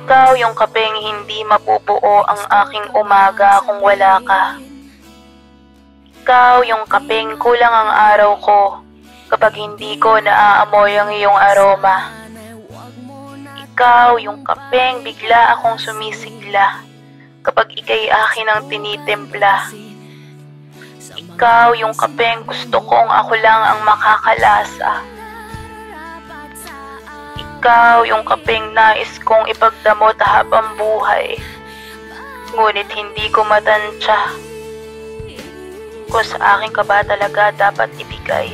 Ikaw yung kapeng hindi mabubuo ang aking umaga kung wala ka. Ikaw yung kapeng kulang ang araw ko kapag hindi ko naaamoy ang iyong aroma. Ikaw yung kapeng bigla akong sumisigla kapag ika'y akin ang tinitimpla. Ikaw yung kapeng gusto kong ako lang ang makakalasa. Ikaw yung kapeng nais kong ipagdamot habang buhay. Ngunit hindi ko matansya kung sa akin ka ba talaga dapat ibigay.